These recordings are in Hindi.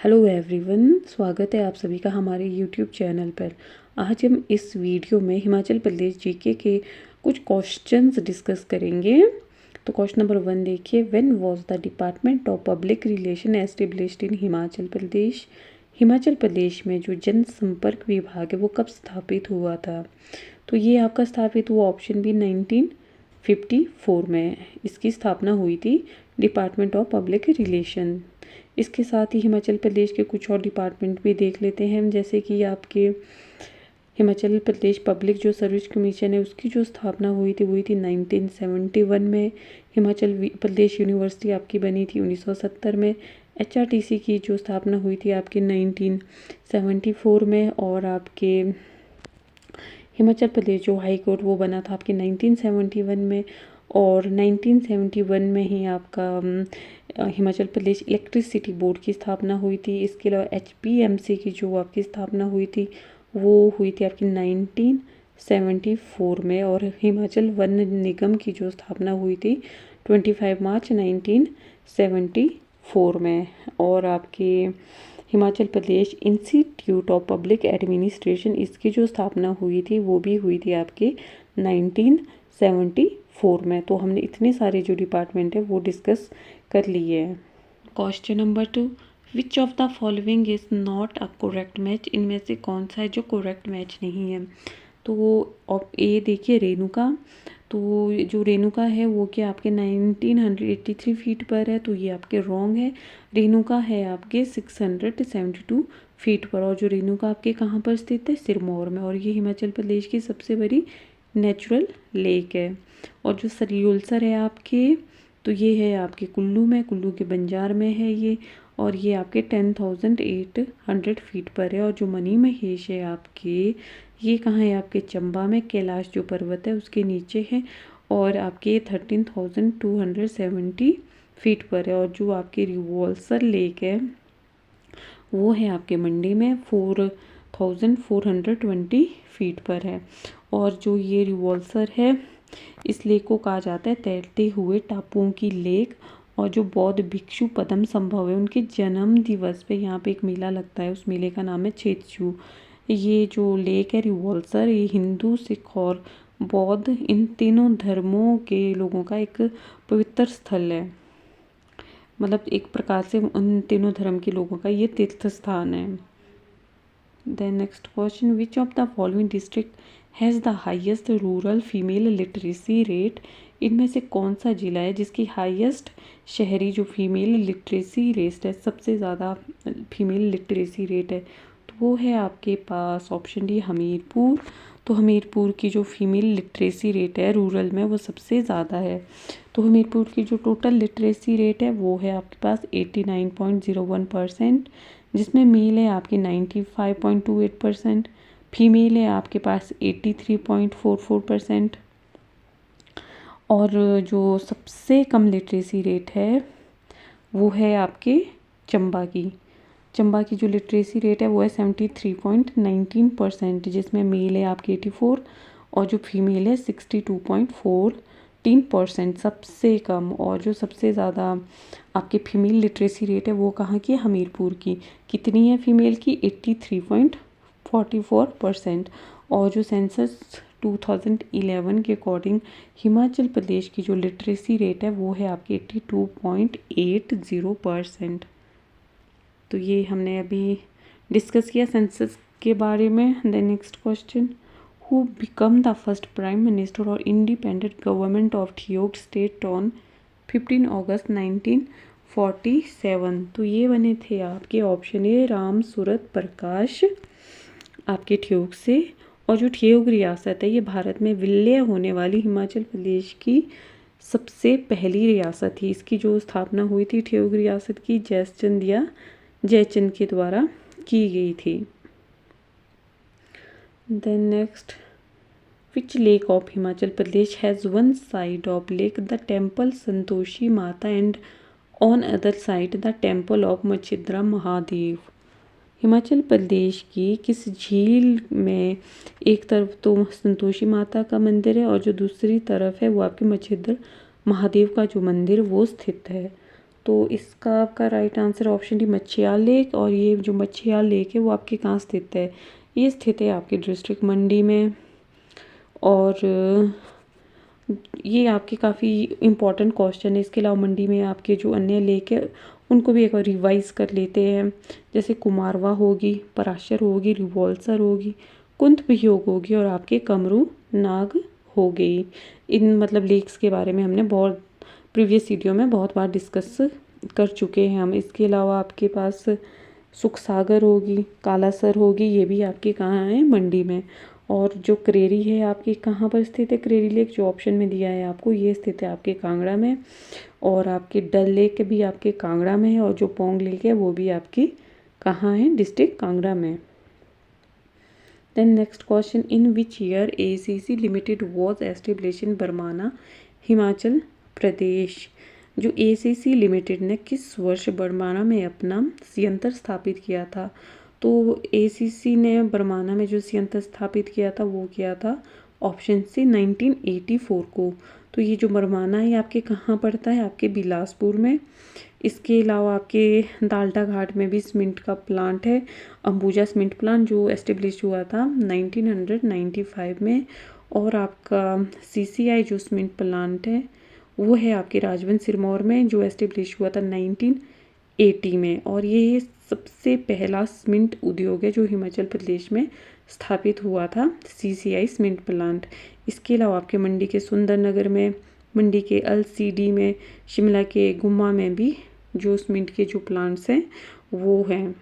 हेलो एवरीवन, स्वागत है आप सभी का हमारे यूट्यूब चैनल पर। आज हम इस वीडियो में हिमाचल प्रदेश जीके के कुछ क्वेश्चंस डिस्कस करेंगे। तो क्वेश्चन नंबर 1 देखिए, when was the department of public relation established in Himachal Pradesh. Himachal Pradesh में जो जनसंपर्क विभाग है वो कब स्थापित हुआ था? तो ये आपका स्थापित हुआ ऑप्शन बी 1954 में इसकी स्थापना हुई थी, डिपार्टमेंट ऑफ पब्लिक रिलेशन। इसके साथ ही हिमाचल प्रदेश के कुछ और डिपार्टमेंट भी देख लेते हैं हम, जैसे कि आपके हिमाचल प्रदेश पब्लिक जो सर्विस कमीशन है उसकी जो स्थापना हुई थी 1971 में। हिमाचल प्रदेश यूनिवर्सिटी आपकी बनी थी 1970 में। HRTC की जो स्थापना हुई थी आपकी 1974 में। और आपके हिमाचल प्रदेश जो हाई कोर्ट वो बना था आपके 1971 में। और 1971 में ही आपका हिमाचल प्रदेश इलेक्ट्रिसिटी बोर्ड की स्थापना हुई थी। इसके अलावा HPMC की जो आपकी स्थापना हुई थी वो हुई थी आपकी 1974 में। और हिमाचल वन निगम की जो स्थापना हुई थी 25 मार्च 1974 में। और आपके Himachal Pradesh institute of public administration इसकी जो स्थापना हुई थी वो भी हुई थी आपके 1974 में। तो हमने इतने सारे जो डिपार्टमेंट है वो डिस्कस कर लिए हैं। Question number 2, which of the following is not a correct match. इनमें से कौन सा है जो करेक्ट मैच नहीं है? तो वो ए देखिए, रेणुका। तो जो रेणुका है वो क्या आपके 1983 फीट पर है, तो ये आपके रॉन्ग है। रेणुका है आपके 672 फीट पर। और जो रेणुका आपके कहाँ पर स्थित है? सिरमौर में। और ये हिमाचल प्रदेश की सबसे बड़ी नेचुरल लेक है। और जो सरियुलसर है आपके, तो ये है आपके कुल्लू में, कुल्लू के बंजार में है ये। और ये आपके 10,800 फीट पर है। और जो मनी महेश है आपके, ये कहाँ है? आपके चंबा में, कैलाश जो पर्वत है उसके नीचे है। और आपके 13,270 फीट पर है। और जो आपके रिवॉल्सर लेक है वो है आपके मंडी में, 4,420 फीट पर है। और जो ये रिवॉल्सर है इस लेक को कहा जाता है तैरते हुए टापुओं की लेक। और जो बौद्ध भिक्षु पद्म संभव है उनके जन्म दिवस पे यहाँ पे एक मेला लगता है, उस मेले का नाम है छेदचू। ये जो लेक है रिवॉल्सर, ये हिंदू, सिख और बौद्ध इन तीनों धर्मों के लोगों का एक पवित्र स्थल है। मतलब एक प्रकार से उन तीनों धर्म के लोगों का ये तीर्थ स्थान है। Then next question, which of the following district has the highest rural female literacy rate. इनमें से कौन सा जिला है जिसकी हाईएस्ट शहरी जो फीमेल लिटरेसी रेट है, सबसे ज़्यादा फीमेल लिटरेसी रेट है? तो वो है आपके पास ऑप्शन डी हमीरपुर। तो हमीरपुर की जो फीमेल लिटरेसी रेट है रूरल में वो सबसे ज़्यादा है। तो हमीरपुर की जो टोटल लिटरेसी रेट है वो है आपके पास 89.01%, जिसमें मेल है आपकी 95.28%, फीमेल है आपके पास 83.44%। और जो सबसे कम लिटरेसी रेट है वो है आपके चंबा की। चंबा की जो लिटरेसी रेट है वो है 73.19%, जिसमें मेल है आपके 84 और जो फीमेल है 62.14%, सबसे कम। और जो सबसे ज़्यादा आपके फीमेल लिटरेसी रेट है वो कहाँ की है? हमीरपुर की। कितनी है फीमेल की? 83.44%। और जो सेंसस 2011 के अकॉर्डिंग हिमाचल प्रदेश की जो लिटरेसी रेट है वो है आपकी 82.80%। तो ये हमने अभी डिस्कस किया सेंसस के बारे में। Then next question, who become the first prime minister और independent government of Theog state on 15 August 1947। तो ये बने थे आपके ऑप्शन ए राम सूरत प्रकाश आपके ठियोग से। और जो ठियोग रियासत है ये भारत में विलय होने वाली हिमाचल प्रदेश की सबसे पहली रियासत थी। इसकी जो स्थापना हुई थी ठियोग रियासत की जयचंद के द्वारा की गई थी। Then next, which lake of Himachal Pradesh has one side of lake the temple Santoshi Mata and on other side the temple of Machhindra Mahadev. Himachal Pradesh की किस झील में एक तरफ तो संतोषी माता का मंदिर है और जो दूसरी तरफ है वो आपके मच्छिद्र महादेव का जो मंदिर वो स्थित है? तो इसका आपका right answer option D Machhial lake. और ये जो मच्छियाल लेक है वो आपके कहाँ स्थित है? ये स्थित है आपके डिस्ट्रिक्ट मंडी में। और ये आपके काफ़ी इम्पॉर्टेंट क्वेश्चन है। इसके अलावा मंडी में आपके जो अन्य लेक है उनको भी एक बार रिवाइज कर लेते हैं। जैसे कुमारवा होगी, पराशर होगी, रिवॉल्सर होगी, कुंत वियोग होगी और आपके कमरू नाग हो गई। इन मतलब लेक्स के बारे में हमने बहुत प्रीवियस वीडियो में बहुत बार डिस्कस कर चुके हैं हम। इसके अलावा आपके पास सुखसागर होगी, कालासर होगी, ये भी आपके कहाँ है? मंडी में। और जो करेरी है आपकी कहाँ पर स्थित है? करेरी लेक जो ऑप्शन में दिया है आपको, ये स्थित है आपके कांगड़ा में। और आपके डल लेक भी आपके कांगड़ा में है। और जो पोंग लेक है वो भी आपकी कहाँ है? डिस्ट्रिक्ट कांगड़ा में। Then next question, in which year ACC limited was establish in Barmana, Himachal Pradesh. जो ACC लिमिटेड ने किस वर्ष बरमाना में अपना संयंत्र स्थापित किया था? तो ACC ने बरमाना में जो संयंत्र स्थापित किया था वो किया था ऑप्शन सी 1984 को। तो ये जो बरमाना है आपके कहाँ पड़ता है? आपके बिलासपुर में। इसके अलावा आपके दाल्टा घाट में भी सीमेंट का प्लांट है, अंबुजा सीमेंट प्लांट, जो एस्टेब्लिश हुआ था 1995 में। और आपका CCI जो सीमेंट प्लांट है वो है आपके राजवंश सिरमौर में, जो एस्टेब्लिश हुआ था 1980 में। और ये सबसे पहला सीमेंट उद्योग है जो हिमाचल प्रदेश में स्थापित हुआ था, CCI सीमेंट प्लांट। इसके अलावा आपके मंडी के सुंदरनगर में, मंडी के LCD में, शिमला के गुम्मा में भी जो सीमेंट के जो प्लांट्स हैं वो हैं।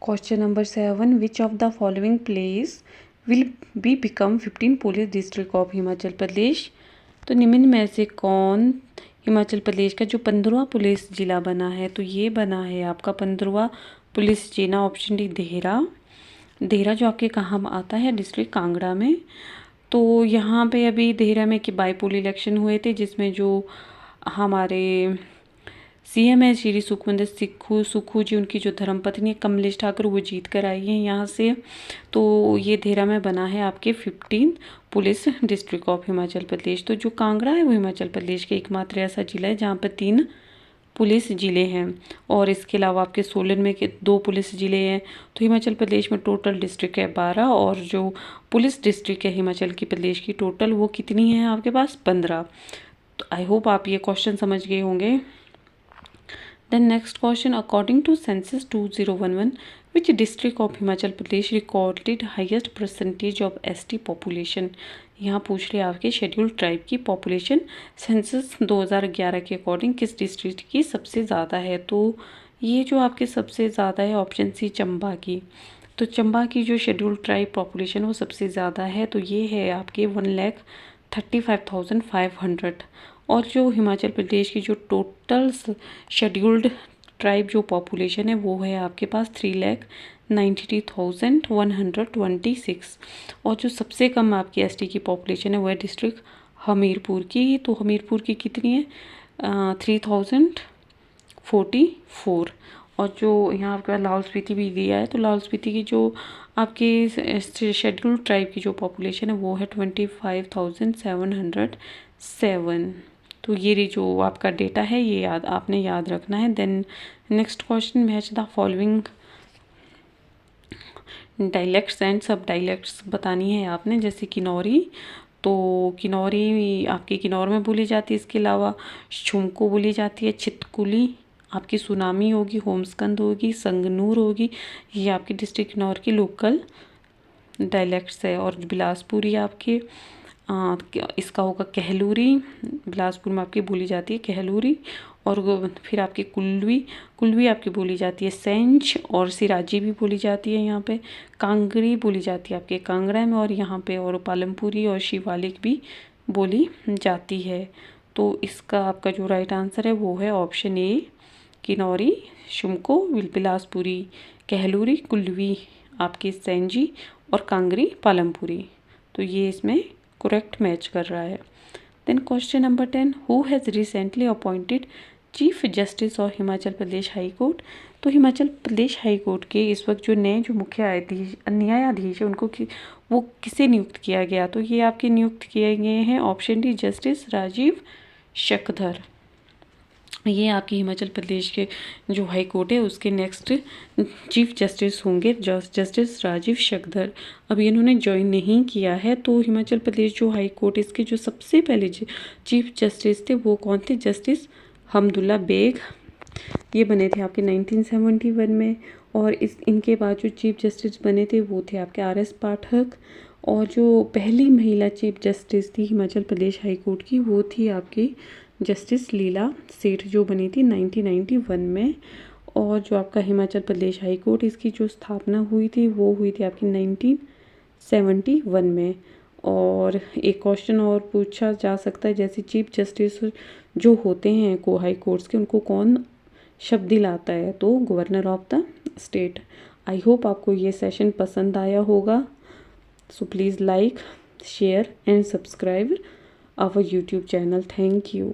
Question number 7, which of the following place will be become 15 police district of Himachal Pradesh. तो निम्न में से कौन हिमाचल प्रदेश का जो 15वां पुलिस जिला बना है? तो ये बना है आपका 15वां पुलिस जिला ऑप्शन डी देहरा। देहरा जो आपके कहाँ आता है? डिस्ट्रिक्ट कांगड़ा में। तो यहाँ पे अभी देहरा में कि बाईपोल इलेक्शन हुए थे, जिसमें जो हमारे CM है श्री सुखविंदर सुक्खू जी, उनकी जो धर्मपत्नी कमलेश ठाकुर वो जीत कर आई हैं यहाँ से। तो ये देहरा में बना है आपके 15 police district of Himachal Pradesh. तो जो कांगड़ा है वो हिमाचल प्रदेश के एकमात्र ऐसा जिला है जहाँ पर 3 पुलिस ज़िले हैं। और इसके अलावा आपके सोलन में 2 पुलिस ज़िले हैं। तो हिमाचल प्रदेश में टोटल डिस्ट्रिक्ट है 12। और जो पुलिस डिस्ट्रिक्ट है हिमाचल की प्रदेश की टोटल वो कितनी है आपके पास? 15। तो आई होप आप ये क्वेश्चन समझ गए होंगे। Then next question, according to census 2011 which district of Himachal Pradesh recorded highest percentage of ST population. यहाँ पूछ रहे आपके शेड्यूल्ड ट्राइब की पॉपुलेशन सेंसस 2011 के अकॉर्डिंग किस डिस्ट्रिक्ट की सबसे ज़्यादा है? तो ये जो आपके सबसे ज़्यादा है ऑप्शन सी चंबा की। तो चंबा की जो शेड्यूल्ड ट्राइब पॉपुलेशन वो सबसे ज़्यादा है। तो ये है आपके 1,35,500। और जो हिमाचल प्रदेश की जो टोटल शेड्यूल्ड ट्राइब जो पॉपुलेशन है वो है आपके पास 3,92,126। और जो सबसे कम आपकी ST की पॉपुलेशन है वो है डिस्ट्रिक्ट हमीरपुर की। तो हमीरपुर की कितनी है? 3,044। और जो यहाँ आपका लाहौल स्पीति भी दिया है, तो लाहौल स्पीति की जो आपकी शेड्यूल्ड ट्राइब की जो पॉपुलेशन है वो है 25,707। तो ये जो आपका डेटा है ये आपने याद रखना है। Then next question, match the following dialects and sub dialects बतानी है आपने। जैसे किन्नौरी, तो किन्नौरी आपकी किन्नौर में बोली जाती है। इसके अलावा शुमको बोली जाती है, छितकुली आपकी सुनामी होगी, होमस्कंद होगी, संगनूर होगी। ये आपकी डिस्ट्रिक्ट किन्नौर की लोकल डायलेक्ट्स है। और बिलासपुरी आपके इसका होगा कहलूरी, बिलासपुर में आपकी बोली जाती है कहलूरी। और फिर आपकी कुल्लवी आपकी बोली जाती है सेंच। और सिराजी भी बोली जाती है यहाँ पे। कांगड़ी बोली जाती है आपके कांगड़ा में। और यहाँ पे और पालमपुरी और शिवालिक भी बोली जाती है। तो इसका आपका जो राइट आंसर है वो है ऑप्शन ए, किन्नौरी, शुमको, बिलासपुरी, कहलूरी, कुल्लवी आपकी सेंजी और कांगड़ी पालमपुरी। तो ये इसमें करेक्ट मैच कर रहा है। Then question number 10, who has recently appointed chief justice of Himachal Pradesh high court. तो हिमाचल प्रदेश हाई कोर्ट के इस वक्त जो नए जो मुख्य न्यायाधीश है उनको वो किसे नियुक्त किया गया? तो ये आपके नियुक्त किए गए हैं option D justice Rajiv Shakdhar. ये आपके हिमाचल प्रदेश के जो हाई कोर्ट है उसके नेक्स्ट चीफ जस्टिस होंगे जस्टिस राजीव शकधर। अभी इन्होंने ज्वाइन नहीं किया है। तो हिमाचल प्रदेश जो हाई कोर्ट इसके जो सबसे पहले चीफ जस्टिस थे वो कौन थे? जस्टिस हमदुल्ला बेग। ये बने थे आपके 1971 में। और इनके बाद जो चीफ जस्टिस बने थे वो थे आपके RS पाठक। और जो पहली महिला चीफ जस्टिस थी हिमाचल प्रदेश हाई कोर्ट की वो थी आपकी जस्टिस लीला सेठ, जो बनी थी 1991 में। और जो आपका हिमाचल प्रदेश हाई कोर्ट इसकी जो स्थापना हुई थी वो हुई थी आपकी 1971 में। और एक क्वेश्चन और पूछा जा सकता है, जैसे चीफ जस्टिस जो होते हैं को हाई कोर्ट्स के, उनको कौन शब्द दिलाता है? तो governor of the state. I hope आपको ये सेशन पसंद आया होगा। So please like, share and subscribe our YouTube channel. Thank you.